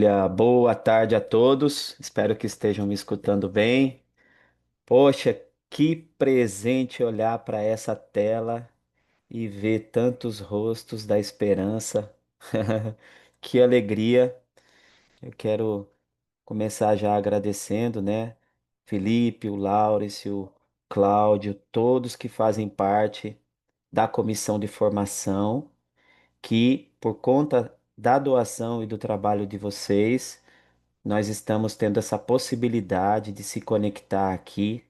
Olha, boa tarde a todos. Espero que estejam me escutando bem. Poxa, que presente olhar para essa tela e ver tantos rostos da esperança. Que alegria. Eu quero começar já agradecendo, né? Felipe, o Laurence, o Cláudio, todos que fazem parte da comissão de formação, que por conta da doação e do trabalho de vocês, nós estamos tendo essa possibilidade de se conectar aqui.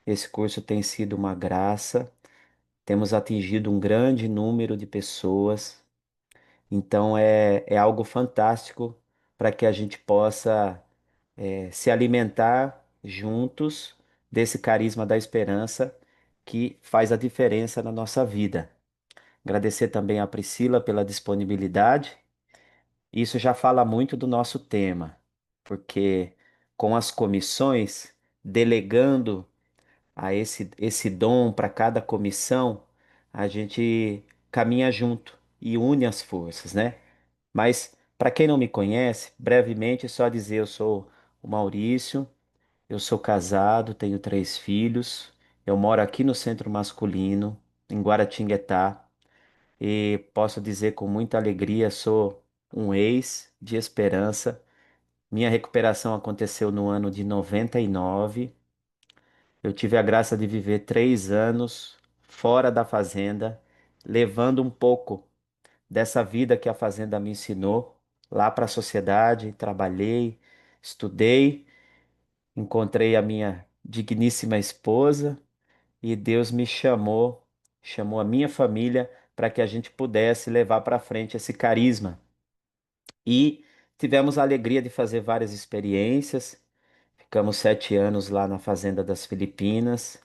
Esse curso tem sido uma graça. Temos atingido um grande número de pessoas. Então é algo fantástico para que a gente possa se alimentar juntos desse carisma da esperança que faz a diferença na nossa vida. Agradecer também a Priscila pela disponibilidade. Isso já fala muito do nosso tema, porque com as comissões, delegando a esse dom para cada comissão, a gente caminha junto e une as forças, né? Mas para quem não me conhece, brevemente só dizer eu sou o Maurício, eu sou casado, tenho 3 filhos, eu moro aqui no Centro Masculino, em Guaratinguetá, e posso dizer com muita alegria, sou um ex de esperança. Minha recuperação aconteceu no ano de 99. Eu tive a graça de viver 3 anos fora da fazenda, levando um pouco dessa vida que a fazenda me ensinou lá para a sociedade. Trabalhei, estudei, encontrei a minha digníssima esposa e Deus me chamou, chamou a minha família para que a gente pudesse levar para frente esse carisma. E tivemos a alegria de fazer várias experiências. Ficamos 7 anos lá na Fazenda das Filipinas.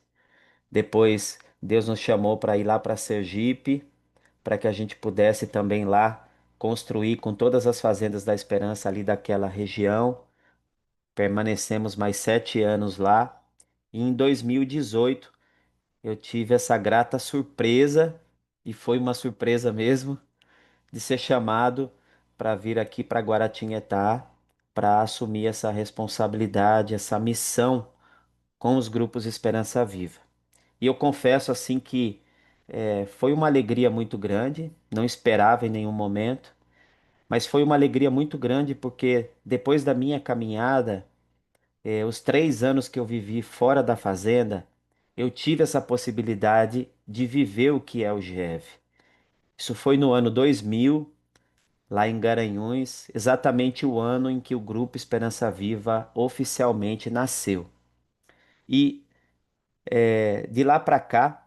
Depois, Deus nos chamou para ir lá para Sergipe, para que a gente pudesse também lá construir com todas as fazendas da Esperança ali daquela região. Permanecemos mais 7 anos lá. E em 2018, eu tive essa grata surpresa, e foi uma surpresa mesmo, de ser chamado para vir aqui para Guaratinguetá para assumir essa responsabilidade, essa missão com os grupos Esperança Viva. E eu confesso assim que foi uma alegria muito grande, não esperava em nenhum momento, mas foi uma alegria muito grande porque depois da minha caminhada, os 3 anos que eu vivi fora da fazenda, eu tive essa possibilidade de viver o que é o GEV. Isso foi no ano 2000, lá em Garanhuns, exatamente o ano em que o Grupo Esperança Viva oficialmente nasceu. E de lá para cá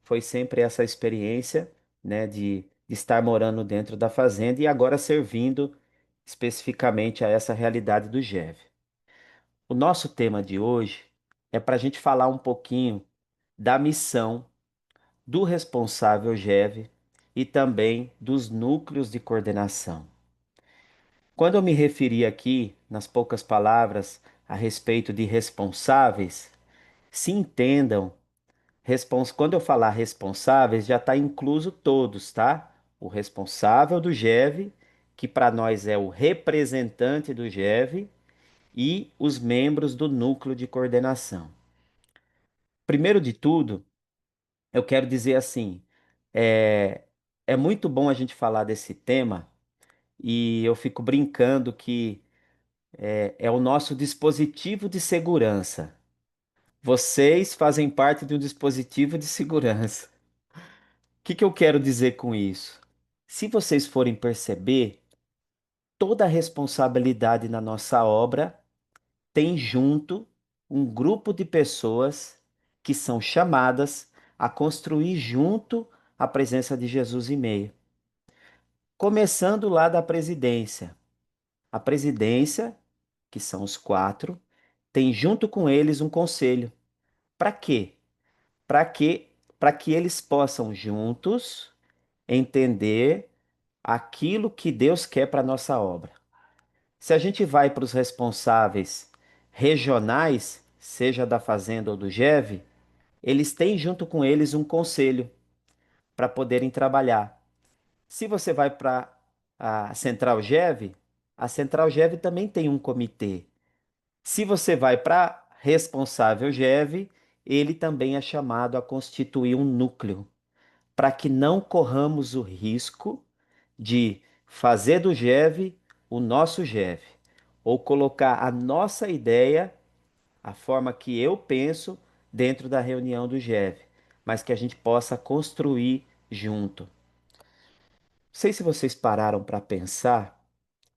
foi sempre essa experiência, né, de estar morando dentro da fazenda e agora servindo especificamente a essa realidade do GEV. O nosso tema de hoje é para a gente falar um pouquinho da missão do responsável GEV e também dos núcleos de coordenação. Quando eu me referi aqui, nas poucas palavras, a respeito de responsáveis, se entendam, quando eu falar responsáveis, já está incluso todos, tá? O responsável do GEV, que para nós é o representante do GEV, e os membros do núcleo de coordenação. Primeiro de tudo, eu quero dizer assim, é, é muito bom a gente falar desse tema e eu fico brincando que é o nosso dispositivo de segurança. Vocês fazem parte de um dispositivo de segurança. O que que eu quero dizer com isso? Se vocês forem perceber, toda a responsabilidade na nossa obra tem junto um grupo de pessoas que são chamadas a construir junto a presença de Jesus em meio. Começando lá da presidência. A presidência, que são os quatro, tem junto com eles um conselho. Para quê? Para que para que eles possam juntos entender aquilo que Deus quer para a nossa obra. Se a gente vai para os responsáveis regionais, seja da Fazenda ou do GEV, eles têm junto com eles um conselho para poderem trabalhar. Se você vai para a Central GEV, A Central GEV também tem um comitê. Se você vai para responsável GEV, ele também é chamado a constituir um núcleo, para que não corramos o risco de fazer do GEV o nosso GEV, ou colocar a nossa ideia, a forma que eu penso, dentro da reunião do GEV, mas que a gente possa construir junto. Não sei se vocês pararam para pensar,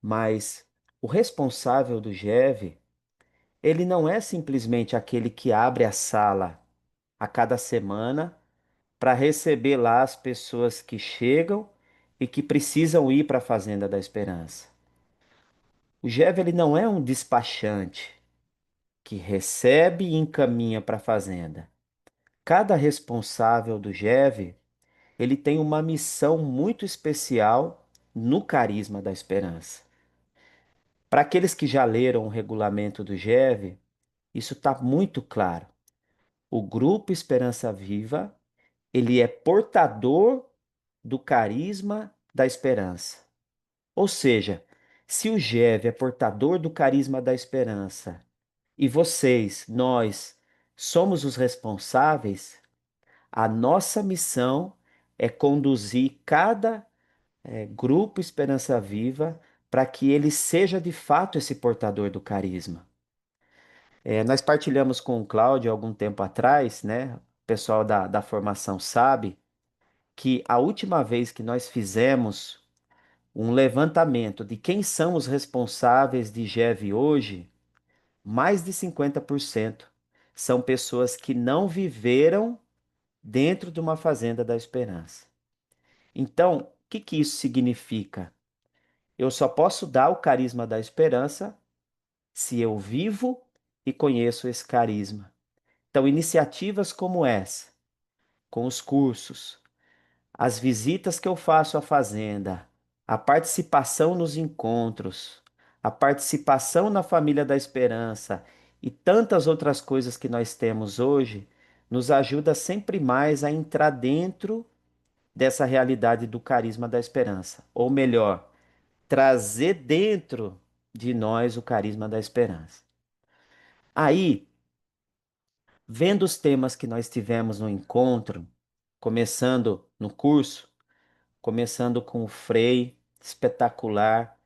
mas o responsável do GEV, ele não é simplesmente aquele que abre a sala a cada semana para receber lá as pessoas que chegam e que precisam ir para a Fazenda da Esperança. O GEV ele não é um despachante que recebe e encaminha para a fazenda. Cada responsável do GEV, ele tem uma missão muito especial no Carisma da Esperança. Para aqueles que já leram o regulamento do GEV, isso está muito claro. O Grupo Esperança Viva, ele é portador do carisma da esperança. Ou seja, se o GEV é portador do carisma da esperança e vocês, nós, somos os responsáveis, a nossa missão é conduzir cada grupo Esperança Viva para que ele seja de fato esse portador do carisma. Nós partilhamos com o Cláudio algum tempo atrás, né? O pessoal da formação sabe que a última vez que nós fizemos um levantamento de quem são os responsáveis de GEV hoje, mais de 50% são pessoas que não viveram dentro de uma fazenda da esperança. Então, o que que isso significa? Eu só posso dar o carisma da esperança se eu vivo e conheço esse carisma. Então, iniciativas como essa, com os cursos, as visitas que eu faço à fazenda, a participação nos encontros, a participação na Família da Esperança e tantas outras coisas que nós temos hoje, nos ajuda sempre mais a entrar dentro dessa realidade do carisma da esperança. Ou melhor, trazer dentro de nós o carisma da esperança. Aí, vendo os temas que nós tivemos no encontro, começando no curso, começando com o Frei, espetacular,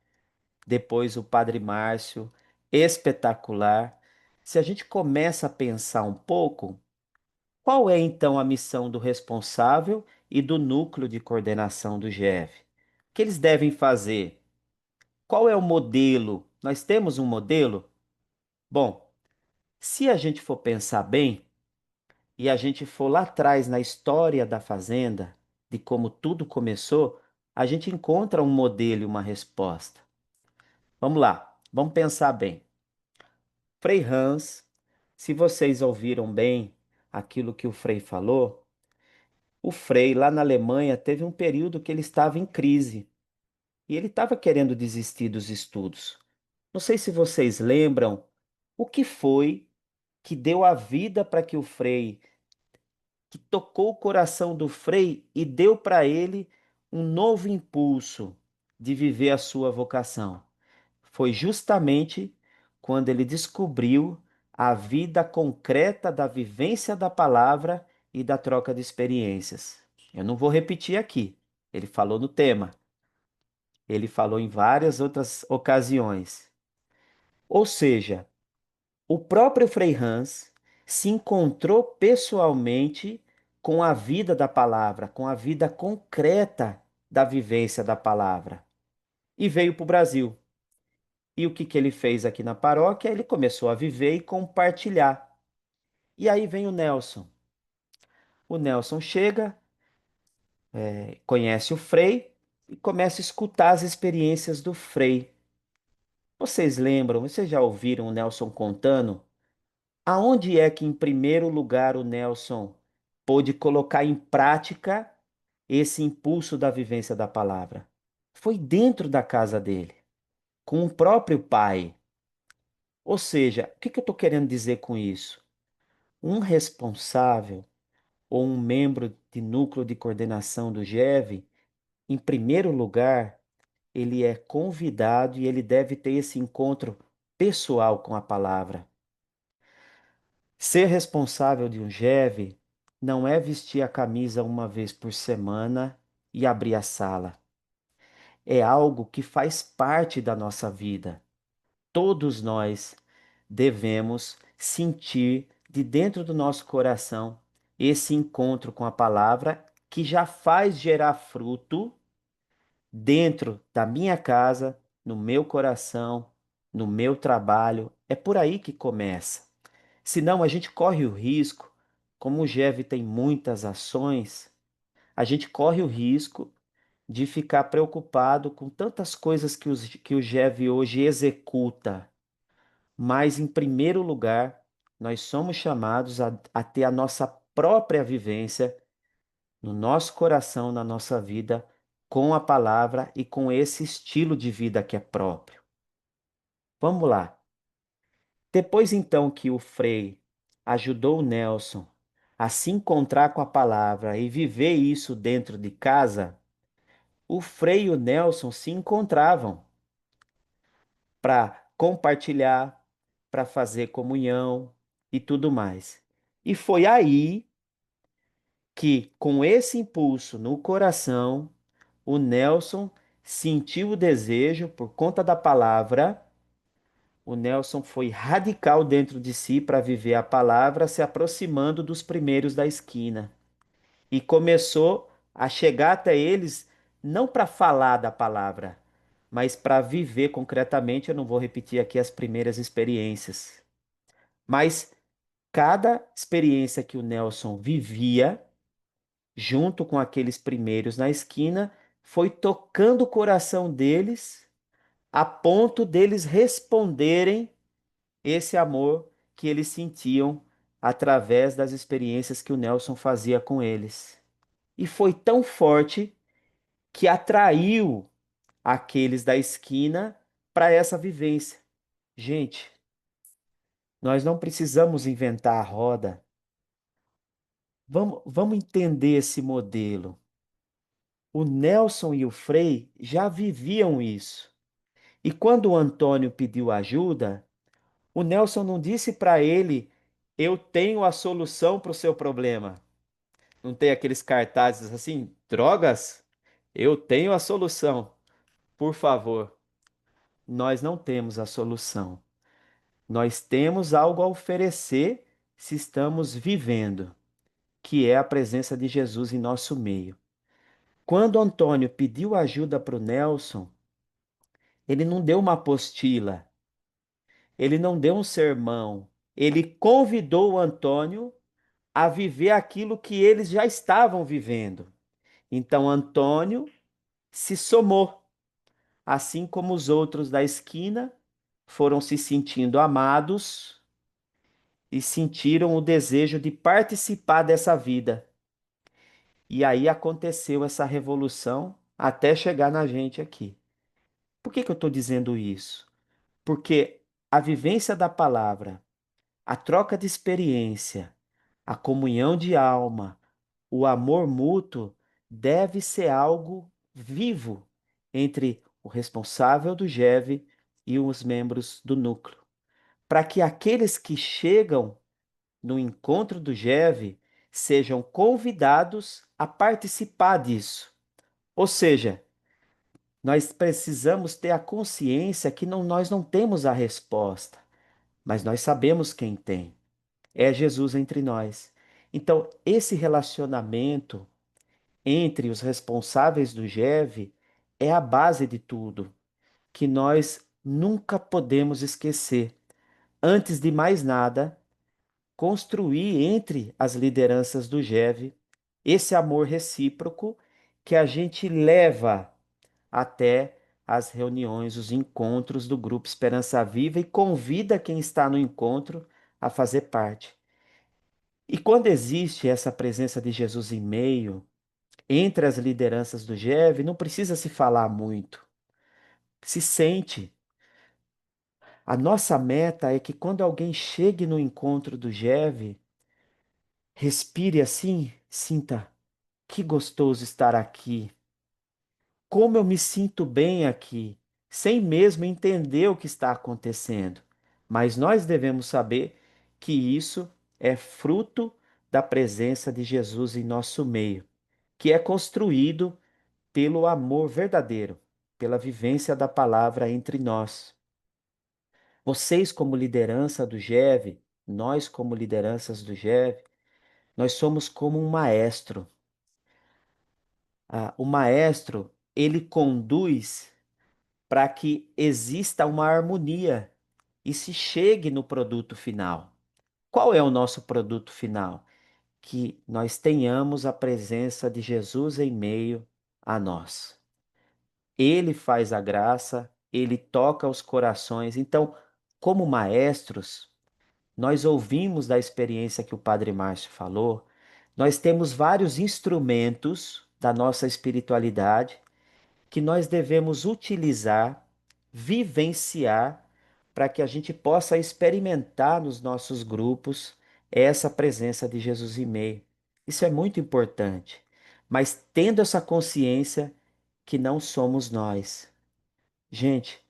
depois o Padre Márcio, espetacular. Se a gente começa a pensar um pouco, qual é então a missão do responsável e do núcleo de coordenação do GF? O que eles devem fazer? Qual é o modelo? Nós temos um modelo? Bom, se a gente for pensar bem e a gente for lá atrás na história da fazenda, de como tudo começou, a gente encontra um modelo e uma resposta. Vamos lá, vamos pensar bem. Frei Hans, se vocês ouviram bem aquilo que o Frei falou, o Frei lá na Alemanha teve um período que ele estava em crise e ele estava querendo desistir dos estudos. Não sei se vocês lembram o que foi que deu a vida para que o Frei, que tocou o coração do Frei e deu para ele um novo impulso de viver a sua vocação. Foi justamente quando ele descobriu a vida concreta da vivência da palavra e da troca de experiências. Eu não vou repetir aqui. Ele falou no tema. Ele falou em várias outras ocasiões. Ou seja, o próprio Frei Hans se encontrou pessoalmente com a vida da palavra, com a vida concreta da vivência da palavra e veio para o Brasil. E o que que ele fez aqui na paróquia? Ele começou a viver e compartilhar. E aí vem o Nelson. O Nelson chega, conhece o Frei e começa a escutar as experiências do Frei. Vocês lembram, vocês já ouviram o Nelson contando? Aonde é que, em primeiro lugar, o Nelson pôde colocar em prática esse impulso da vivência da palavra? Foi dentro da casa dele, com o próprio pai. Ou seja, o que que eu estou querendo dizer com isso? Um responsável ou um membro de núcleo de coordenação do GEV, em primeiro lugar, ele é convidado e ele deve ter esse encontro pessoal com a palavra. Ser responsável de um GEV não é vestir a camisa uma vez por semana e abrir a sala. É algo que faz parte da nossa vida. Todos nós devemos sentir de dentro do nosso coração esse encontro com a palavra que já faz gerar fruto dentro da minha casa, no meu coração, no meu trabalho. É por aí que começa. Senão a gente corre o risco, como o GEV tem muitas ações, a gente corre o risco de ficar preocupado com tantas coisas que o GEV hoje executa. Mas, em primeiro lugar, nós somos chamados a ter a nossa própria vivência no nosso coração, na nossa vida, com a palavra e com esse estilo de vida que é próprio. Vamos lá. Depois então que o Frei ajudou o Nelson a se encontrar com a palavra e viver isso dentro de casa, o Frei e o Nelson se encontravam para compartilhar, para fazer comunhão e tudo mais. E foi aí que, com esse impulso no coração, o Nelson sentiu o desejo, por conta da palavra, o Nelson foi radical dentro de si para viver a palavra, se aproximando dos primeiros da esquina. E começou a chegar até eles, não para falar da palavra, mas para viver concretamente. Eu não vou repetir aqui as primeiras experiências, mas cada experiência que o Nelson vivia, junto com aqueles primeiros na esquina, foi tocando o coração deles, a ponto deles responderem esse amor que eles sentiam através das experiências que o Nelson fazia com eles. E foi tão forte que atraiu aqueles da esquina para essa vivência. Gente, nós não precisamos inventar a roda. Vamos entender esse modelo. O Nelson e o Frei já viviam isso. E quando o Antônio pediu ajuda, o Nelson não disse para ele: eu tenho a solução para o seu problema. Não tem aqueles cartazes assim: drogas? Eu tenho a solução. Por favor. Nós não temos a solução. Nós temos algo a oferecer se estamos vivendo, que é a presença de Jesus em nosso meio. Quando Antônio pediu ajuda para o Nelson, ele não deu uma apostila, ele não deu um sermão, ele convidou o Antônio a viver aquilo que eles já estavam vivendo. Então Antônio se somou, assim como os outros da esquina foram se sentindo amados e sentiram o desejo de participar dessa vida. E aí aconteceu essa revolução até chegar na gente aqui. Por que eu estou dizendo isso? Porque a vivência da palavra, a troca de experiência, a comunhão de alma, o amor mútuo deve ser algo vivo entre o responsável do GEV e os membros do núcleo, para que aqueles que chegam no encontro do GEV sejam convidados a participar disso. Ou seja, nós precisamos ter a consciência que nós não temos a resposta, mas nós sabemos quem tem. É Jesus entre nós. Então, esse relacionamento entre os responsáveis do GEV é a base de tudo, que nós nunca podemos esquecer. Antes de mais nada, construir entre as lideranças do GEV esse amor recíproco que a gente leva até as reuniões, os encontros do Grupo Esperança Viva e convida quem está no encontro a fazer parte. E quando existe essa presença de Jesus em meio, entre as lideranças do GEV, não precisa se falar muito, se sente. A nossa meta é que quando alguém chegue no encontro do GEV, respire assim, sinta que gostoso estar aqui. como eu me sinto bem aqui, sem mesmo entender o que está acontecendo. Mas nós devemos saber que isso é fruto da presença de Jesus em nosso meio, que é construído pelo amor verdadeiro, pela vivência da palavra entre nós. Vocês, como liderança do GEV, nós, como lideranças do GEV, nós somos como um maestro. O maestro, ele conduz para que exista uma harmonia e se chegue no produto final. Qual é o nosso produto final? Que nós tenhamos a presença de Jesus em meio a nós. Ele faz a graça, ele toca os corações. Então, como maestros, nós ouvimos da experiência que o Padre Márcio falou, nós temos vários instrumentos da nossa espiritualidade que nós devemos utilizar, vivenciar, para que a gente possa experimentar nos nossos grupos essa presença de Jesus em meio. Isso é muito importante. Mas tendo essa consciência que não somos nós. Gente,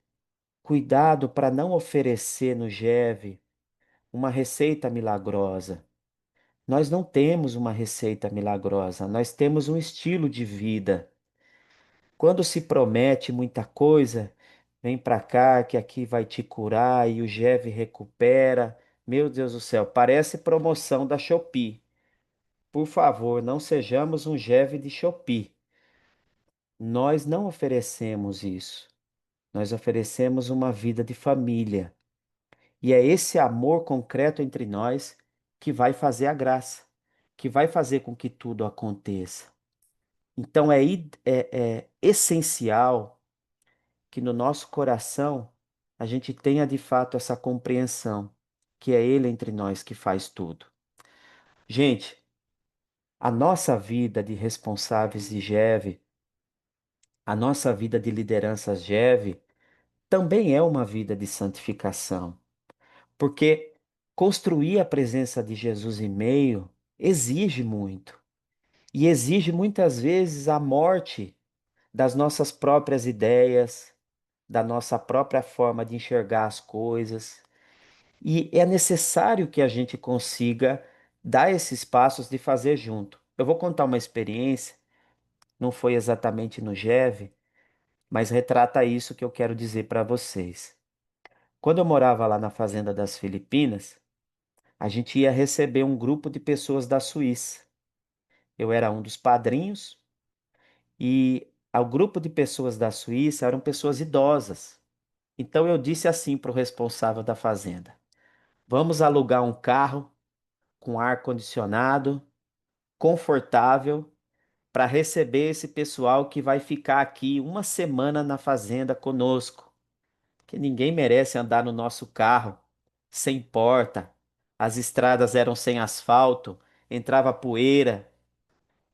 cuidado para não oferecer no GEV uma receita milagrosa. Nós não temos uma receita milagrosa, nós temos um estilo de vida. Quando se promete muita coisa, vem para cá que aqui vai te curar e o GEV recupera. Meu Deus do céu, parece promoção da Shopee. Por favor, não sejamos um GEV de Shopee. Nós não oferecemos isso. Nós oferecemos uma vida de família. E é esse amor concreto entre nós que vai fazer a graça, que vai fazer com que tudo aconteça. Então é essencial que no nosso coração a gente tenha de fato essa compreensão, que é Ele entre nós que faz tudo. Gente, a nossa vida de responsáveis de GEV, a nossa vida de lideranças GEV, também é uma vida de santificação, porque construir a presença de Jesus em meio exige muito, e exige muitas vezes a morte das nossas próprias ideias, da nossa própria forma de enxergar as coisas. E é necessário que a gente consiga dar esses passos de fazer junto. Eu vou contar uma experiência, não foi exatamente no GEV, mas retrata isso que eu quero dizer para vocês. Quando eu morava lá na fazenda das Filipinas, a gente ia receber um grupo de pessoas da Suíça. Eu era um dos padrinhos e o grupo de pessoas da Suíça eram pessoas idosas. Então eu disse assim para o responsável da fazenda: vamos alugar um carro com ar condicionado, confortável, para receber esse pessoal que vai ficar aqui uma semana na fazenda conosco. Que ninguém merece andar no nosso carro sem porta. As estradas eram sem asfalto, entrava poeira.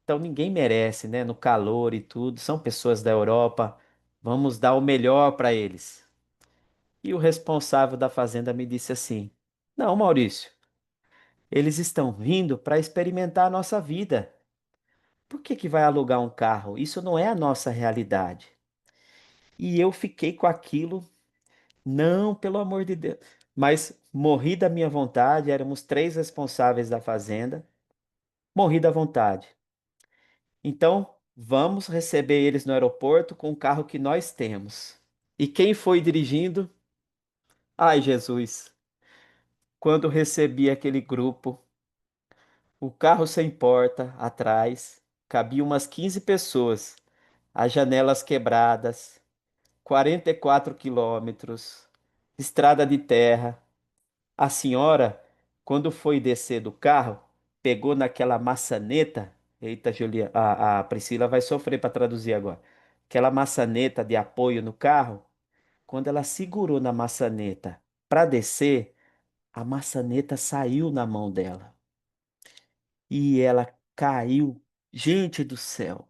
Então ninguém merece, né? No calor e tudo. São pessoas da Europa. Vamos dar o melhor para eles. E o responsável da fazenda me disse assim: não, Maurício, eles estão vindo para experimentar a nossa vida. Por que que vai alugar um carro? Isso não é a nossa realidade. E eu fiquei com aquilo, não, pelo amor de Deus. Mas morri da minha vontade, éramos três responsáveis da fazenda, morri da vontade. Então, vamos receber eles no aeroporto com o carro que nós temos. E quem foi dirigindo? Ai, Jesus! Quando recebi aquele grupo, o carro sem porta atrás, cabia umas 15 pessoas, as janelas quebradas, 44 quilômetros, estrada de terra. A senhora, quando foi descer do carro, pegou naquela maçaneta. Eita, Julia, a Priscila vai sofrer para traduzir agora. Aquela maçaneta de apoio no carro. Quando ela segurou na maçaneta para descer, a maçaneta saiu na mão dela e ela caiu. Gente do céu,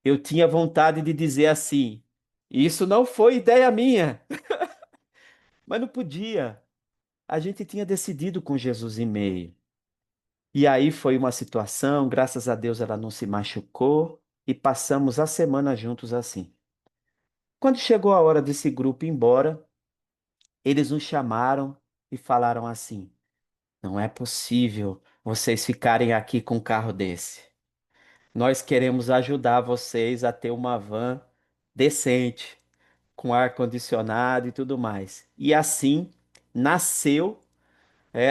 eu tinha vontade de dizer assim: isso não foi ideia minha, mas não podia. A gente tinha decidido com Jesus em meio. E aí foi uma situação, graças a Deus ela não se machucou e passamos a semana juntos assim. Quando chegou a hora desse grupo ir embora, eles nos chamaram e falaram assim: não é possível vocês ficarem aqui com um carro desse. Nós queremos ajudar vocês a ter uma van decente, com ar-condicionado e tudo mais. E assim nasceu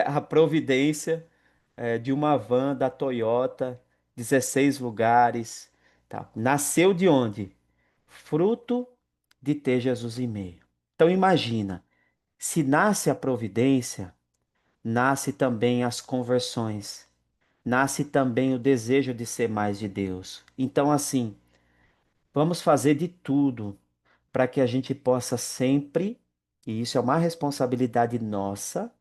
a providência de uma van da Toyota, 16 lugares. Tá? Nasceu de onde? Fruto de ter Jesus em meio. Então imagina, se nasce a providência, nasce também as conversões, nasce também o desejo de ser mais de Deus. Então assim, vamos fazer de tudo para que a gente possa sempre, e isso é uma responsabilidade nossa,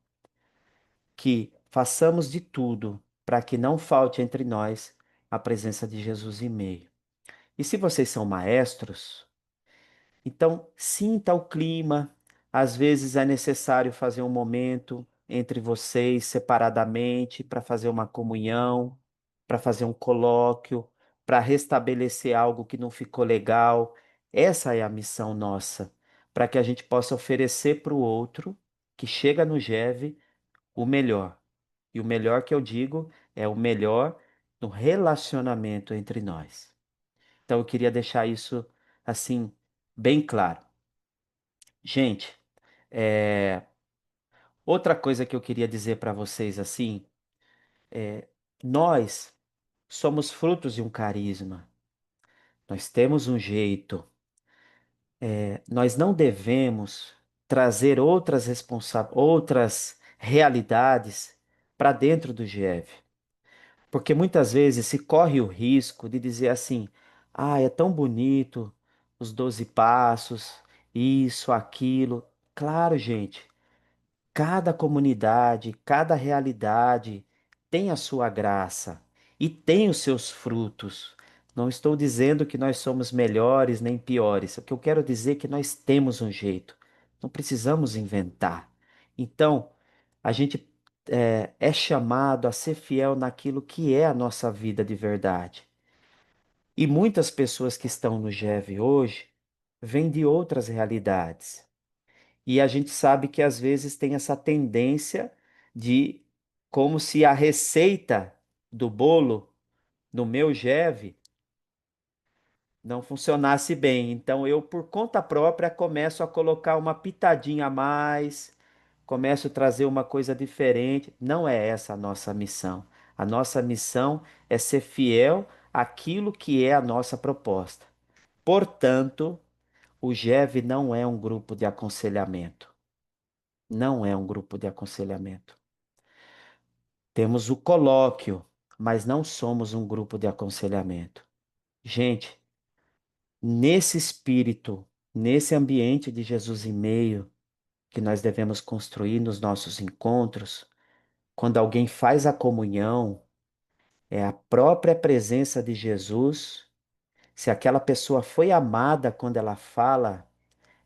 que façamos de tudo para que não falte entre nós a presença de Jesus em meio. E se vocês são maestros, então sinta o clima. Às vezes é necessário fazer um momento entre vocês separadamente para fazer uma comunhão, para fazer um colóquio, para restabelecer algo que não ficou legal. Essa é a missão nossa, para que a gente possa oferecer para o outro que chega no GEV o melhor. E o melhor que eu digo é o melhor no relacionamento entre nós. Então eu queria deixar isso assim bem claro. Gente, é, outra coisa que eu queria dizer para vocês assim, nós somos frutos de um carisma. Nós temos um jeito. Nós não devemos trazer outras realidades para dentro do GF. Porque muitas vezes se corre o risco de dizer assim: ah, é tão bonito os 12 passos, isso, aquilo. Claro, gente, cada comunidade, cada realidade tem a sua graça e tem os seus frutos. Não estou dizendo que nós somos melhores nem piores. O que eu quero dizer é que nós temos um jeito. Não precisamos inventar. Então, a gente é chamado a ser fiel naquilo que é a nossa vida de verdade. E muitas pessoas que estão no GEV hoje vêm de outras realidades. E a gente sabe que às vezes tem essa tendência de, como se a receita do bolo no meu GEV não funcionasse bem. Então eu, por conta própria, começo a colocar uma pitadinha a mais, começo a trazer uma coisa diferente. Não é essa a nossa missão. A nossa missão é ser fiel àquilo que é a nossa proposta. Portanto, o GEV não é um grupo de aconselhamento. Não é um grupo de aconselhamento. Temos o colóquio, mas não somos um grupo de aconselhamento. Gente, nesse espírito, nesse ambiente de Jesus em meio, que nós devemos construir nos nossos encontros, quando alguém faz a comunhão, é a própria presença de Jesus. Se aquela pessoa foi amada quando ela fala,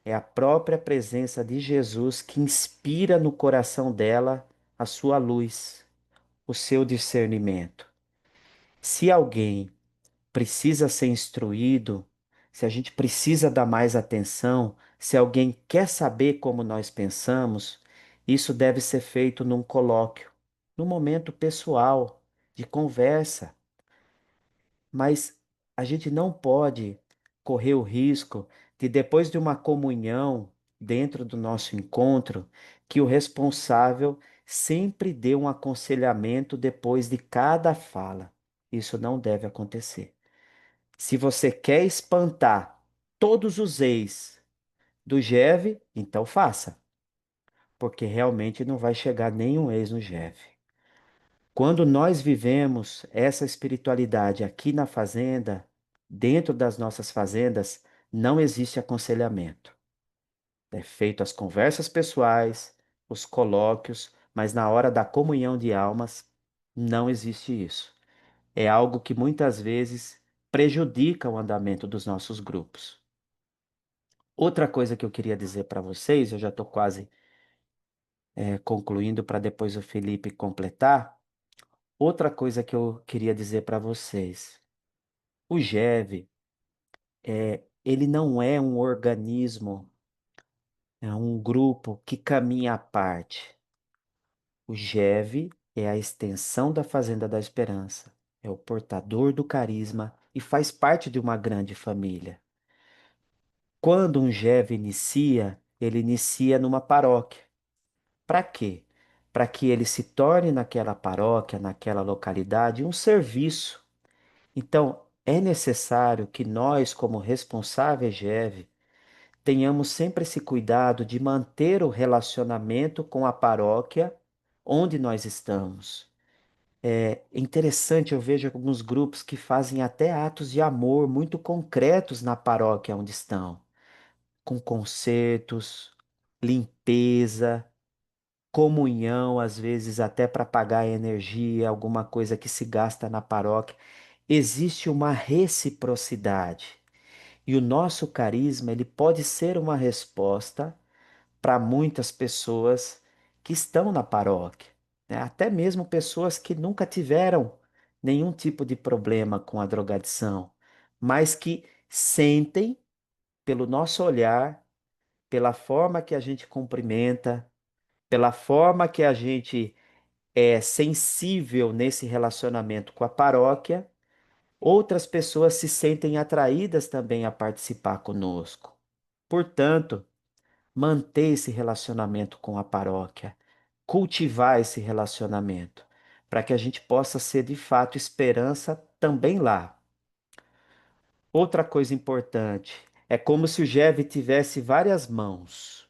é a própria presença de Jesus que inspira no coração dela a sua luz, o seu discernimento. Se alguém precisa ser instruído, se a gente precisa dar mais atenção, se alguém quer saber como nós pensamos, isso deve ser feito num colóquio, num momento pessoal, de conversa. Mas a gente não pode correr o risco de, depois de uma comunhão dentro do nosso encontro, que o responsável sempre dê um aconselhamento depois de cada fala. Isso não deve acontecer. Se você quer espantar todos os ex do GEV, então faça, porque realmente não vai chegar nenhum ex no GEV. Quando nós vivemos essa espiritualidade aqui na fazenda, dentro das nossas fazendas, não existe aconselhamento. É feito as conversas pessoais, os colóquios, mas na hora da comunhão de almas, não existe isso. É algo que muitas vezes prejudica o andamento dos nossos grupos. Outra coisa que eu queria dizer para vocês, eu já estou quase concluindo para depois o Felipe completar. Outra coisa que eu queria dizer para vocês: o GEV ele não é um organismo, é um grupo que caminha à parte. O GEV é a extensão da Fazenda da Esperança, é o portador do carisma e faz parte de uma grande família. Quando um GEV inicia, ele inicia numa paróquia. Para quê? Para que ele se torne naquela paróquia, naquela localidade, um serviço. Então, é necessário que nós, como responsáveis GEV, tenhamos sempre esse cuidado de manter o relacionamento com a paróquia onde nós estamos. É interessante, eu vejo alguns grupos que fazem até atos de amor muito concretos na paróquia onde estão, com concertos, limpeza, comunhão, às vezes até para pagar a energia, alguma coisa que se gasta na paróquia. Existe uma reciprocidade. E o nosso carisma, ele pode ser uma resposta para muitas pessoas que estão na paróquia, né? Até mesmo pessoas que nunca tiveram nenhum tipo de problema com a drogadição, mas que sentem pelo nosso olhar, pela forma que a gente cumprimenta, pela forma que a gente é sensível nesse relacionamento com a paróquia, outras pessoas se sentem atraídas também a participar conosco. Portanto, manter esse relacionamento com a paróquia, cultivar esse relacionamento, para que a gente possa ser de fato esperança também lá. Outra coisa importante, é como se o Jeve tivesse várias mãos,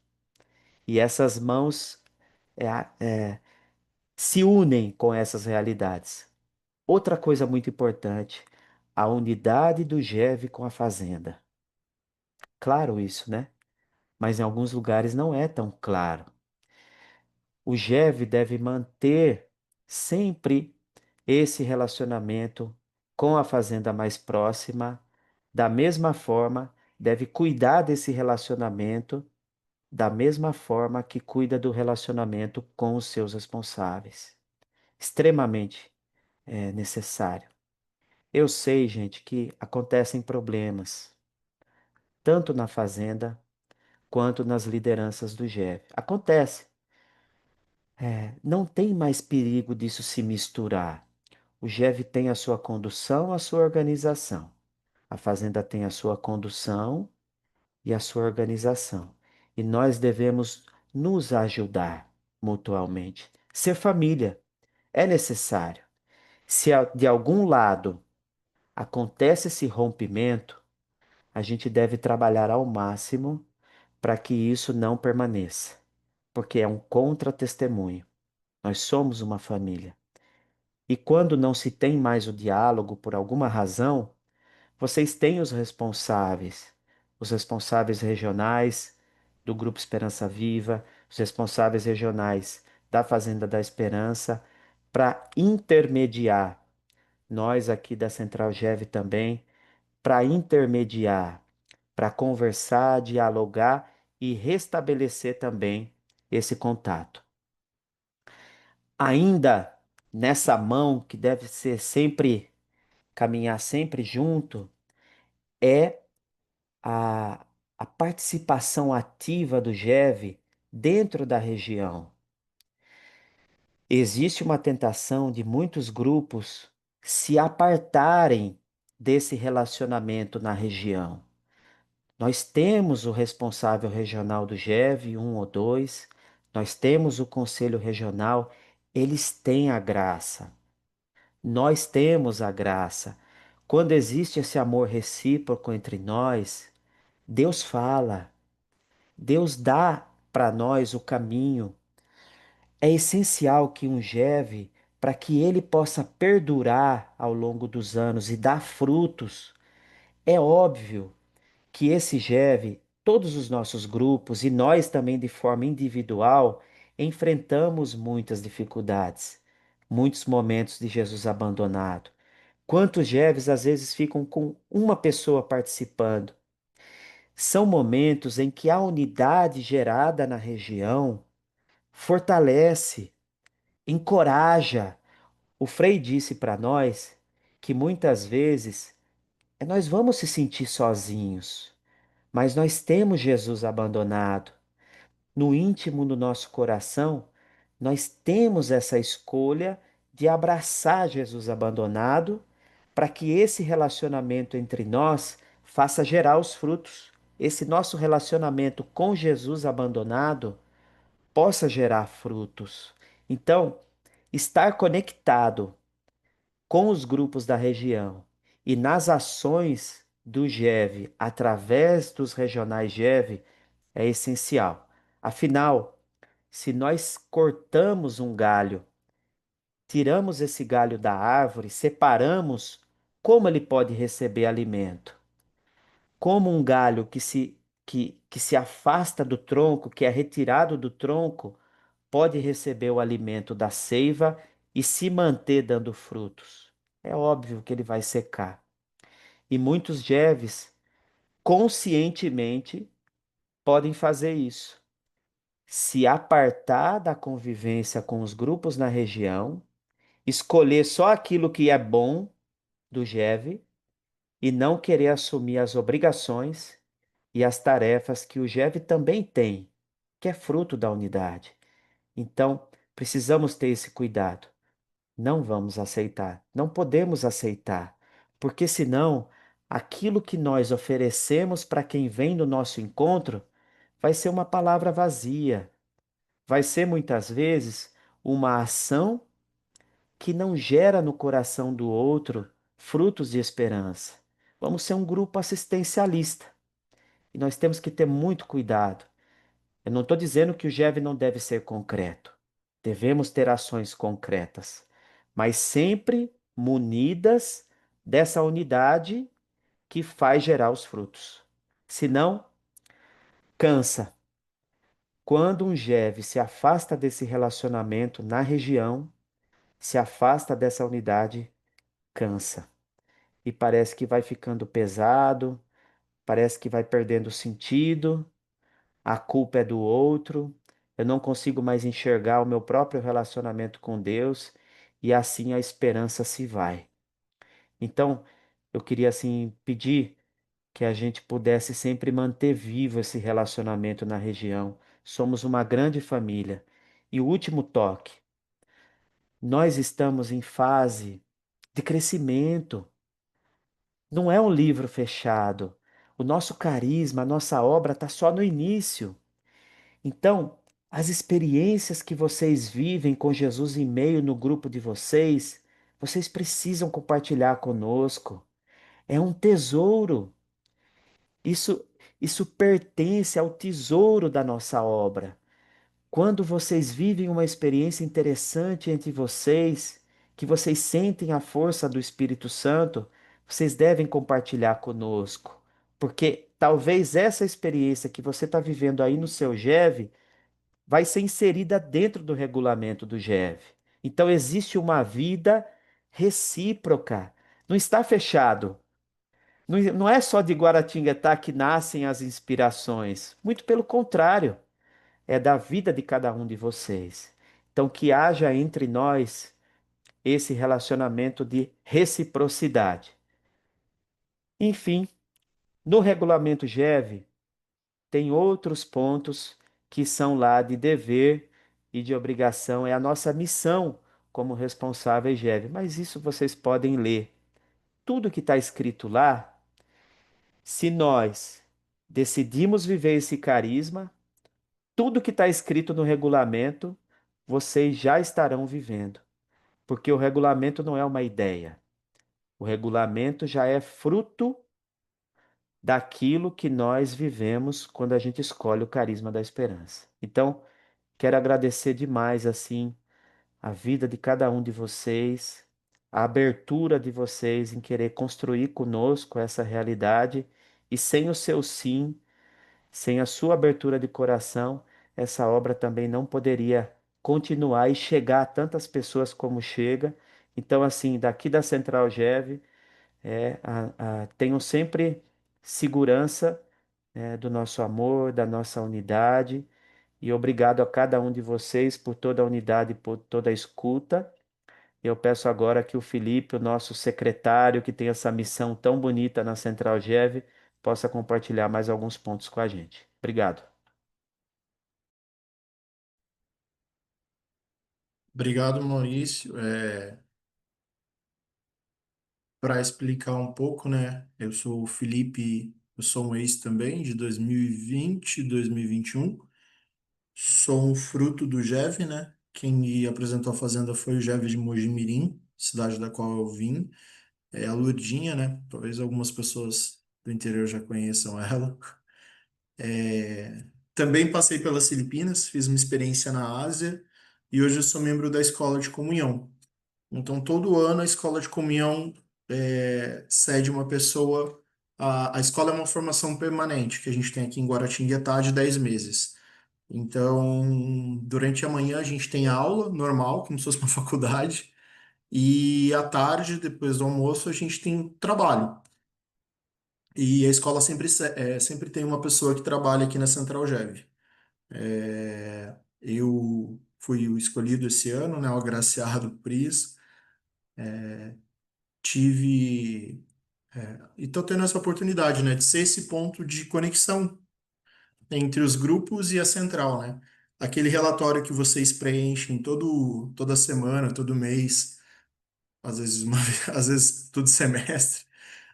e essas mãos é, se unem com essas realidades. Outra coisa muito importante, a unidade do Jeve com a fazenda. Claro isso, né? Mas em alguns lugares não é tão claro. O GEV deve manter sempre esse relacionamento com a fazenda mais próxima, da mesma forma, deve cuidar desse relacionamento da mesma forma que cuida do relacionamento com os seus responsáveis. Extremamente necessário. Eu sei, gente, que acontecem problemas, tanto na fazenda quanto nas lideranças do GEV. Acontece. Não tem mais perigo disso se misturar. O GEV tem a sua condução, a sua organização. A fazenda tem a sua condução e a sua organização. E nós devemos nos ajudar mutuamente. Ser família é necessário. Se de algum lado acontece esse rompimento, a gente deve trabalhar ao máximo para que isso não permaneça, porque é um contra-testemunho. Nós somos uma família. E quando não se tem mais o diálogo por alguma razão, vocês têm os responsáveis regionais do Grupo Esperança Viva, os responsáveis regionais da Fazenda da Esperança, para intermediar. Nós aqui da Central GEV também, para intermediar, para conversar, dialogar e restabelecer também esse contato. Ainda nessa mão que deve ser sempre caminhar sempre junto é a, a participação ativa do GEV dentro da região. Existe uma tentação de muitos grupos se apartarem desse relacionamento na região. Nós temos o responsável regional do GEV, um ou dois, nós temos o conselho regional, eles têm a graça. Nós temos a graça. Quando existe esse amor recíproco entre nós, Deus fala, Deus dá para nós o caminho. É essencial que um GEV, para que ele possa perdurar ao longo dos anos e dar frutos, é óbvio que esse GEV, todos os nossos grupos e nós também de forma individual, enfrentamos muitas dificuldades, muitos momentos de Jesus abandonado. Quantos GEVs às vezes ficam com uma pessoa participando? São momentos em que a unidade gerada na região fortalece, encoraja. O Frei disse para nós que muitas vezes nós vamos se sentir sozinhos, mas nós temos Jesus abandonado. No íntimo do nosso coração, nós temos essa escolha de abraçar Jesus abandonado para que esse relacionamento entre nós faça gerar os frutos. Esse nosso relacionamento com Jesus abandonado possa gerar frutos. Então, estar conectado com os grupos da região e nas ações do GEV através dos regionais GEV é essencial. Afinal, se nós cortamos um galho, tiramos esse galho da árvore, separamos, como ele pode receber alimento? Como um galho que se afasta do tronco, que é retirado do tronco, pode receber o alimento da seiva e se manter dando frutos? É óbvio que ele vai secar. E muitos jeves, conscientemente, podem fazer isso. Se apartar da convivência com os grupos na região, escolher só aquilo que é bom do GEV e não querer assumir as obrigações e as tarefas que o GEV também tem, que é fruto da unidade. Então, precisamos ter esse cuidado. Não vamos aceitar, não podemos aceitar, porque senão aquilo que nós oferecemos para quem vem no nosso encontro vai ser uma palavra vazia, vai ser muitas vezes uma ação que não gera no coração do outro frutos de esperança. Vamos ser um grupo assistencialista e nós temos que ter muito cuidado. Eu não estou dizendo que o GEV não deve ser concreto. Devemos ter ações concretas, mas sempre munidas dessa unidade que faz gerar os frutos. Senão, cansa. Quando um GEV se afasta desse relacionamento na região, se afasta dessa unidade, cansa. E parece que vai ficando pesado, parece que vai perdendo sentido, a culpa é do outro, eu não consigo mais enxergar o meu próprio relacionamento com Deus e assim a esperança se vai. Então, eu queria assim pedir que a gente pudesse sempre manter vivo esse relacionamento na região. Somos uma grande família. E o último toque, nós estamos em fase de crescimento. Não é um livro fechado. O nosso carisma, a nossa obra está só no início. Então, as experiências que vocês vivem com Jesus em meio no grupo de vocês, vocês precisam compartilhar conosco. É um tesouro. Isso, isso pertence ao tesouro da nossa obra. Quando vocês vivem uma experiência interessante entre vocês, que vocês sentem a força do Espírito Santo, vocês devem compartilhar conosco. Porque talvez essa experiência que você está vivendo aí no seu GEV vai ser inserida dentro do regulamento do GEV. Então existe uma vida recíproca. Não está fechado. Não é só de Guaratinguetá que nascem as inspirações. Muito pelo contrário, é da vida de cada um de vocês. Então que haja entre nós esse relacionamento de reciprocidade. Enfim, no regulamento GEV, tem outros pontos que são lá de dever e de obrigação, é a nossa missão como responsáveis GEV, mas isso vocês podem ler. Tudo que está escrito lá, se nós decidimos viver esse carisma, tudo que está escrito no regulamento, vocês já estarão vivendo, porque o regulamento não é uma ideia. O regulamento já é fruto daquilo que nós vivemos quando a gente escolhe o carisma da esperança. Então, quero agradecer demais, assim, a vida de cada um de vocês, a abertura de vocês em querer construir conosco essa realidade e sem o seu sim, sem a sua abertura de coração, essa obra também não poderia continuar e chegar a tantas pessoas como chega. Então, assim, daqui da Central GEV, tenham sempre segurança, do nosso amor, da nossa unidade. E obrigado a cada um de vocês por toda a unidade, por toda a escuta. Eu peço agora que o Felipe, o nosso secretário, que tem essa missão tão bonita na Central GEV, possa compartilhar mais alguns pontos com a gente. Obrigado. Obrigado, Maurício. Para explicar um pouco, né? Eu sou o Felipe, eu sou um ex também, de 2020, 2021. Sou um fruto do GEV, né? Quem me apresentou a fazenda foi o GEV de Mojimirim, cidade da qual eu vim. É a Lurdinha, né? Talvez algumas pessoas do interior já conheçam ela. É, Também passei pelas Filipinas, fiz uma experiência na Ásia e hoje eu sou membro da Escola de Comunhão. Então, todo ano a escola de comunhão cede uma pessoa. A escola é uma formação permanente que a gente tem aqui em Guaratinguetá de 10 meses. Então, durante a manhã a gente tem aula normal, como se fosse uma faculdade, e à tarde, depois do almoço, a gente tem trabalho. E a escola sempre tem uma pessoa que trabalha aqui na Central Gev. Eu fui o escolhido esse ano, né, o agraciado por isso. Tive E estou tendo essa oportunidade, né, de ser esse ponto de conexão entre os grupos e a central, né? Aquele relatório que vocês preenchem toda semana, todo mês, às vezes às vezes todo semestre,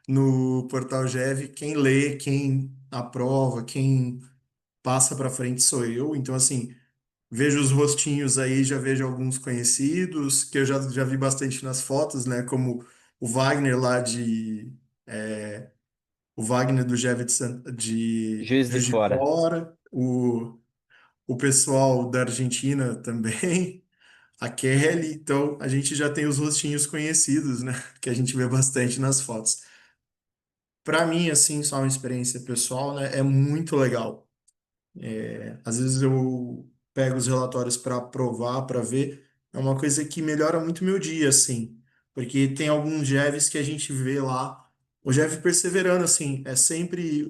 no portal GEV, quem lê, quem aprova, quem passa para frente sou eu. Então, assim, vejo os rostinhos aí, já vejo alguns conhecidos, que eu já vi bastante nas fotos, né? Como o Wagner lá o Wagner do Jeve de Juiz de Juiz de Fora. Fora, o pessoal da Argentina também, a Kelly. Então, a gente já tem os rostinhos conhecidos, né? Que a gente vê bastante nas fotos. Para mim, assim, só uma experiência pessoal, né? É muito legal. Às vezes eu pego os relatórios para provar, para ver, é uma coisa que melhora muito meu dia, assim, porque tem alguns Jevs que a gente vê lá, o Jev perseverando, assim, é sempre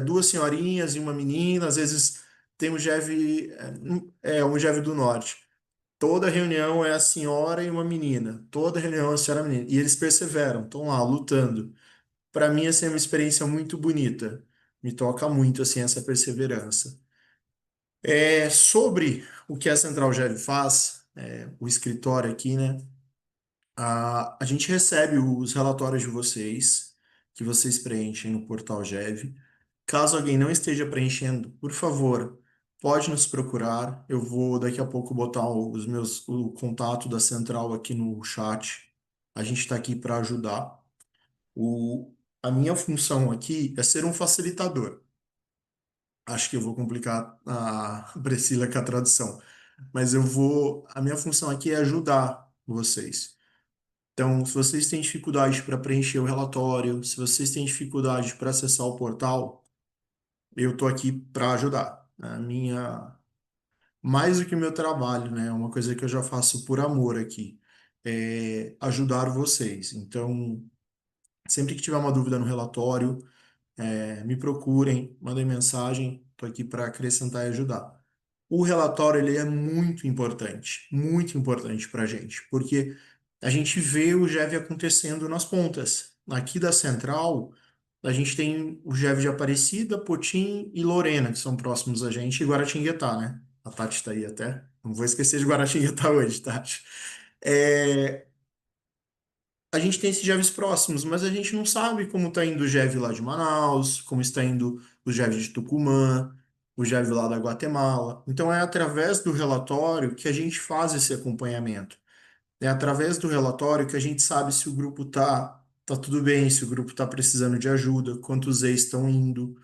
duas senhorinhas e uma menina, às vezes tem um Jev, um Jev do Norte. Toda reunião é a senhora e uma menina, toda reunião é a senhora e a menina, e eles perseveram, estão lá lutando. Para mim, assim, é uma experiência muito bonita, me toca muito, assim, essa perseverança. Sobre o que a Central GEV faz, o escritório aqui, né? A gente recebe os relatórios de vocês, que vocês preenchem no portal GEV. Caso alguém não esteja preenchendo, por favor, pode nos procurar. Eu vou daqui a pouco botar o contato da Central aqui no chat. A gente está aqui para ajudar. A minha função aqui é ser um facilitador. Acho que eu vou complicar a Priscila com a tradução, mas a minha função aqui é ajudar vocês. Então, se vocês têm dificuldade para preencher o relatório, se vocês têm dificuldade para acessar o portal, eu estou aqui para ajudar. Mais do que o meu trabalho, né? É uma coisa que eu já faço por amor aqui, é ajudar vocês. Então, sempre que tiver uma dúvida no relatório, me procurem, mandem mensagem, estou aqui para acrescentar e ajudar. O relatório ele é muito importante para a gente, porque a gente vê o GEV acontecendo nas pontas. Aqui da Central, a gente tem o GEV de Aparecida, Potim e Lorena, que são próximos a gente, e Guaratinguetá, né? A Tati está aí até. Não vou esquecer de Guaratinguetá hoje, Tati. É, a gente tem esses GEVs próximos, mas a gente não sabe como está indo o GEV lá de Manaus, como está indo o GEV de Tucumã, o GEV lá da Guatemala. Então é através do relatório que a gente faz esse acompanhamento. É através do relatório que a gente sabe se o grupo tá tudo bem, se o grupo está precisando de ajuda, quantos ex estão indo.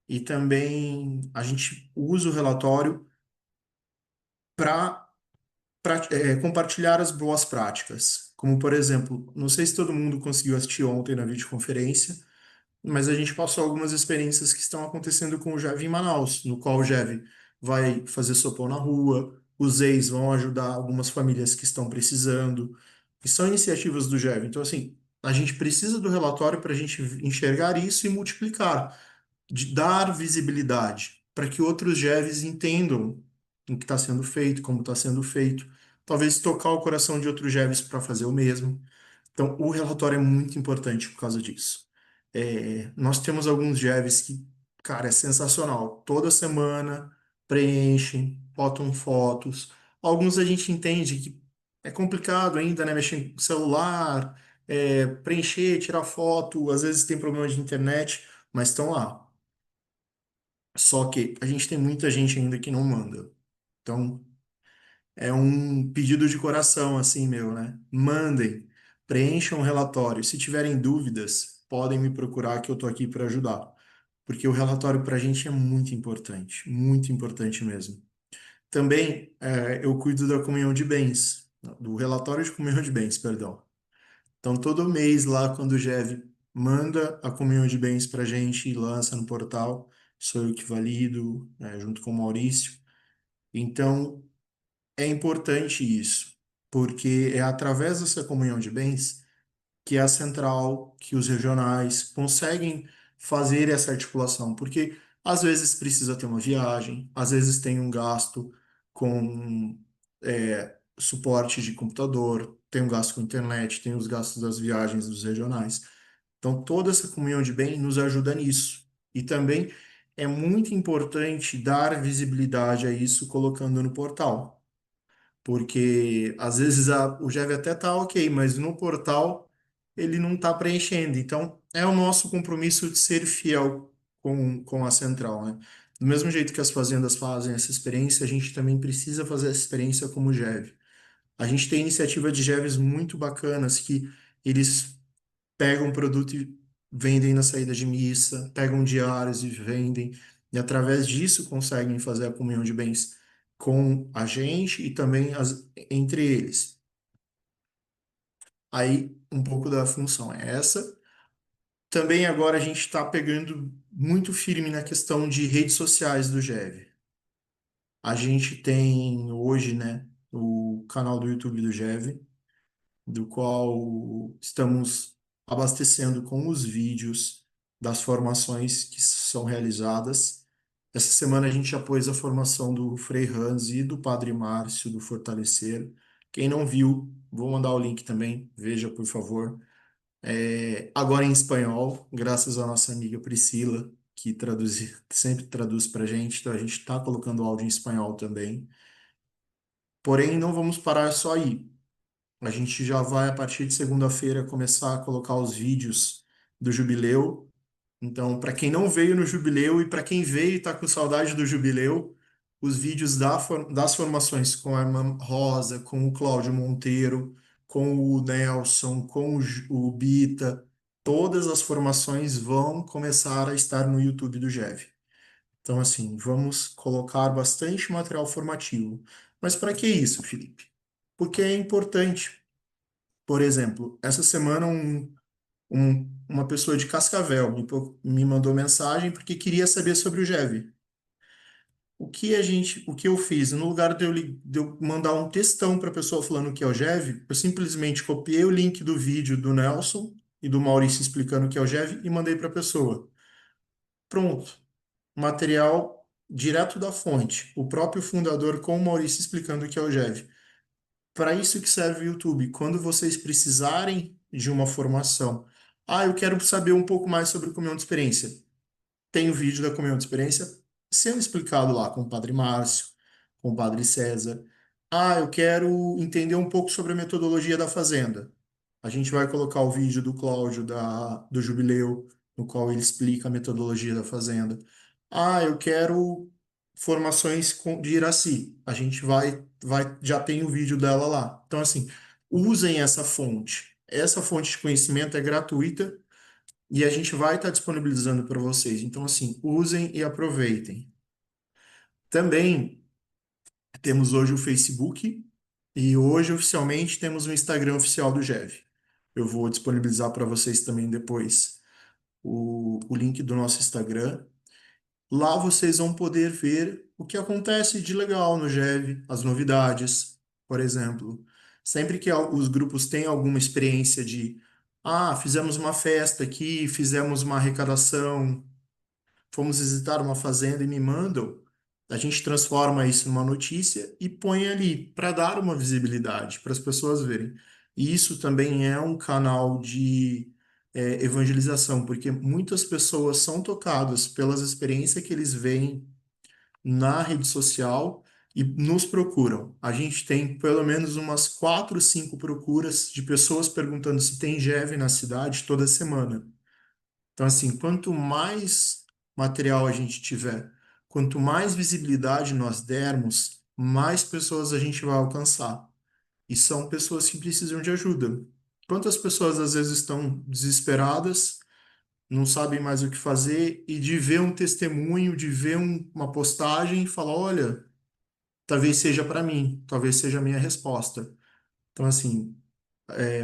E também a gente usa o relatório para compartilhar as boas práticas. Como, por exemplo, não sei se todo mundo conseguiu assistir ontem na videoconferência, mas a gente passou algumas experiências que estão acontecendo com o Jev em Manaus, no qual o Jev vai fazer sopão na rua, os ex vão ajudar algumas famílias que estão precisando, e são iniciativas do Jev. Então, assim, a gente precisa do relatório para a gente enxergar isso e multiplicar, de dar visibilidade, para que outros Jevs entendam o que está sendo feito, como está sendo feito, talvez tocar o coração de outros Jevs para fazer o mesmo. Então, o relatório é muito importante por causa disso. Nós temos alguns devs que, cara, é sensacional. Toda semana preenchem, botam fotos. Alguns a gente entende que é complicado ainda, né? Mexer com celular, preencher, tirar foto. Às vezes tem problema de internet, mas estão lá. Só que a gente tem muita gente ainda que não manda. Então, é um pedido de coração, assim, meu, né? Mandem, preencham o relatório. Se tiverem dúvidas, podem me procurar que eu tô aqui para ajudar. Porque o relatório para a gente é muito importante mesmo. Também eu cuido da comunhão de bens, do relatório de comunhão de bens, perdão. Então, todo mês lá, quando o GEV manda a comunhão de bens para a gente e lança no portal, sou eu que valido, junto com o Maurício. Então, é importante isso, porque é através dessa comunhão de bens que é a central, que os regionais conseguem fazer essa articulação, porque às vezes precisa ter uma viagem, às vezes tem um gasto com suporte de computador, tem um gasto com internet, tem os gastos das viagens dos regionais. Então, toda essa comunhão de bem nos ajuda nisso. E também é muito importante dar visibilidade a isso colocando no portal. Porque às vezes o Java até tá ok, mas no portal ele não está preenchendo. Então é o nosso compromisso de ser fiel com a central, né? Do mesmo jeito que as fazendas fazem essa experiência, a gente também precisa fazer essa experiência como Jev. A gente tem iniciativa de Jevs muito bacanas que eles pegam o produto e vendem na saída de missa, pegam diários e vendem, e através disso conseguem fazer a comunhão de bens com a gente e também entre eles. Aí, um pouco da função é essa. Também agora a gente está pegando muito firme na questão de redes sociais do GEV. A gente tem hoje, né, o canal do YouTube do GEV, do qual estamos abastecendo com os vídeos das formações que são realizadas. Essa semana a gente já pôs a formação do Frei Hans e do Padre Márcio do Fortalecer. Quem não viu, vou mandar o link também, veja por favor. Agora em espanhol, graças à nossa amiga Priscila, que sempre traduz para a gente, então a gente está colocando áudio em espanhol também. Porém, não vamos parar só aí. A gente já vai, a partir de segunda-feira, começar a colocar os vídeos do jubileu. Então, para quem não veio no jubileu e para quem veio e está com saudade do jubileu, os vídeos das formações com a irmã Rosa, com o Cláudio Monteiro, com o Nelson, com o Bita, todas as formações vão começar a estar no YouTube do GEV. Então, assim, vamos colocar bastante material formativo. Mas para que isso, Felipe? Porque é importante. Por exemplo, essa semana uma pessoa de Cascavel me mandou mensagem porque queria saber sobre o GEV. O que eu fiz, no lugar de eu mandar um textão para a pessoa falando o que é o GEV, eu simplesmente copiei o link do vídeo do Nelson e do Maurício explicando o que é o GEV e mandei para a pessoa. Pronto, material direto da fonte, o próprio fundador com o Maurício explicando o que é o GEV. Para isso que serve o YouTube. Quando vocês precisarem de uma formação, eu quero saber um pouco mais sobre comunhão de experiência. Tem o vídeo da comunhão de experiência sendo explicado lá com o Padre Márcio, com o Padre César. Eu quero entender um pouco sobre a metodologia da fazenda. A gente vai colocar o vídeo do Cláudio do Jubileu, no qual ele explica a metodologia da fazenda. Eu quero formações de Iraci. A gente já tem o vídeo dela lá. Então, assim, usem essa fonte. Essa fonte de conhecimento é gratuita e a gente vai estar disponibilizando para vocês. Então, assim, usem e aproveitem. Também temos hoje o Facebook e hoje oficialmente temos o Instagram oficial do GEV. Eu vou disponibilizar para vocês também depois o link do nosso Instagram. Lá vocês vão poder ver o que acontece de legal no GEV, as novidades, por exemplo. Sempre que os grupos têm alguma experiência de, fizemos uma festa aqui, fizemos uma arrecadação, fomos visitar uma fazenda e me mandam, a gente transforma isso numa notícia e põe ali para dar uma visibilidade para as pessoas verem. E isso também é um canal evangelização, porque muitas pessoas são tocadas pelas experiências que eles veem na rede social e nos procuram. A gente tem pelo menos umas 4, 5 procuras de pessoas perguntando se tem GEV na cidade toda semana. Então, assim, quanto mais material a gente tiver, quanto mais visibilidade nós dermos, mais pessoas a gente vai alcançar. E são pessoas que precisam de ajuda. Quantas pessoas às vezes estão desesperadas, não sabem mais o que fazer, e de ver um testemunho, de ver uma postagem e falar, olha, talvez seja para mim, talvez seja a minha resposta. Então, assim,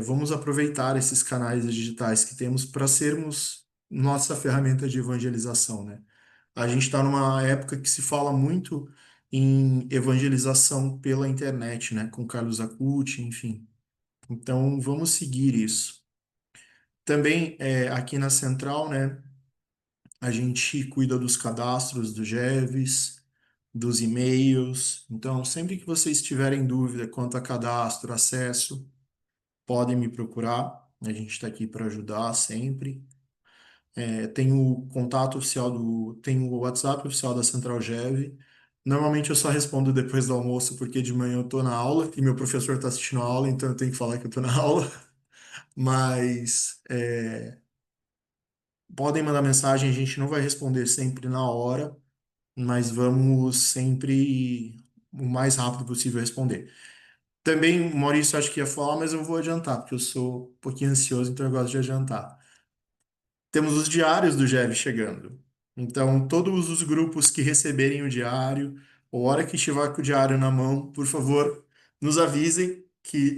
vamos aproveitar esses canais digitais que temos para sermos nossa ferramenta de evangelização, né? A gente está numa época que se fala muito em evangelização pela internet, né? Com Carlos Acuti, enfim. Então, vamos seguir isso. Também, aqui na Central, né? A gente cuida dos cadastros do GEVES, dos e-mails. Então, sempre que vocês tiverem dúvida quanto a cadastro, acesso, podem me procurar. A gente está aqui para ajudar sempre. Tem o contato oficial tem o WhatsApp oficial da Central GEV. Normalmente eu só respondo depois do almoço, porque de manhã eu estou na aula e meu professor está assistindo a aula, então eu tenho que falar que eu estou na aula. Mas podem mandar mensagem, a gente não vai responder sempre na hora, mas vamos sempre o mais rápido possível responder. Também, o Maurício, acho que ia falar, mas eu vou adiantar, porque eu sou um pouquinho ansioso, então eu gosto de adiantar. Temos os diários do GEV chegando. Então, todos os grupos que receberem o diário, ou hora que estiver com o diário na mão, por favor, nos avisem que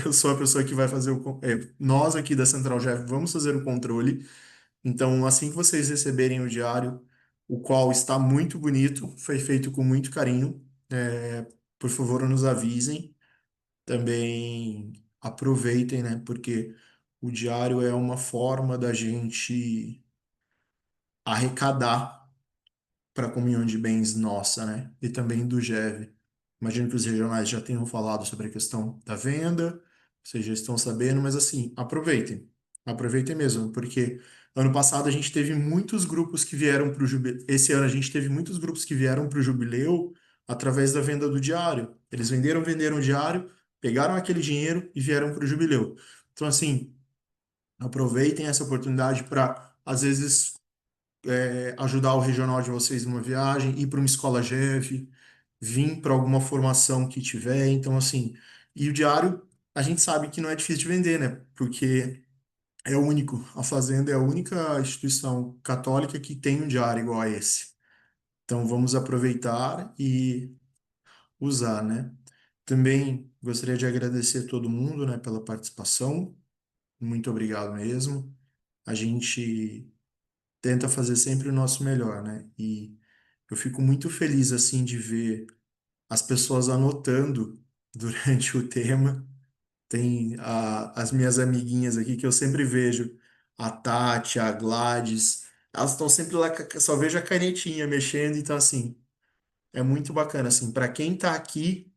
eu sou a pessoa que vai fazer nós aqui da Central GEV vamos fazer o controle. Então, assim que vocês receberem o diário, o qual está muito bonito, foi feito com muito carinho, por favor, nos avisem. Também aproveitem, né? Porque o diário é uma forma da gente arrecadar para a comunhão de bens nossa, né? E também do GEV. Imagino que os regionais já tenham falado sobre a questão da venda, vocês já estão sabendo, mas assim, aproveitem. Aproveitem mesmo, porque ano passado a gente teve muitos grupos que vieram para o jubileu. Esse ano a gente teve muitos grupos que vieram para o jubileu através da venda do diário. Eles venderam o diário, pegaram aquele dinheiro e vieram para o jubileu. Então, assim, aproveitem essa oportunidade para, às vezes, ajudar o regional de vocês numa viagem, ir para uma escola GEV, vir para alguma formação que tiver. Então, assim, e o diário, a gente sabe que não é difícil de vender, né? Porque é o único, a Fazenda é a única instituição católica que tem um diário igual a esse. Então, vamos aproveitar e usar, né? Também gostaria de agradecer todo mundo, né, pela participação. Muito obrigado mesmo. A gente tenta fazer sempre o nosso melhor, né? E eu fico muito feliz assim de ver as pessoas anotando durante o tema. Tem as minhas amiguinhas aqui que eu sempre vejo, a Tati, a Gladys, elas estão sempre lá, só vejo a canetinha mexendo, então assim, é muito bacana assim, para quem está aqui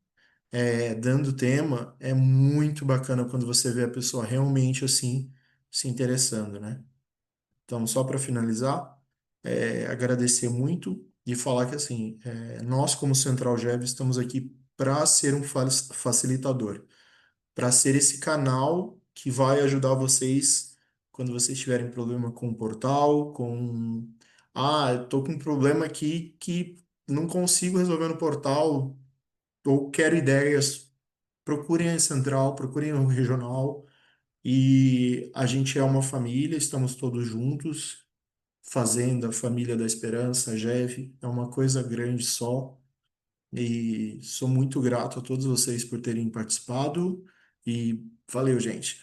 dando tema, é muito bacana quando você vê a pessoa realmente assim se interessando, né? Então, só para finalizar, agradecer muito e falar que assim, nós como Central Gev estamos aqui para ser um facilitador, para ser esse canal que vai ajudar vocês quando vocês tiverem problema com o portal, eu tô com um problema aqui que não consigo resolver no portal, ou quero ideias, procurem a Central, procurem o regional, e a gente é uma família, estamos todos juntos. Fazenda, Família da Esperança, Jeff, é uma coisa grande só. E sou muito grato a todos vocês por terem participado. E valeu, gente.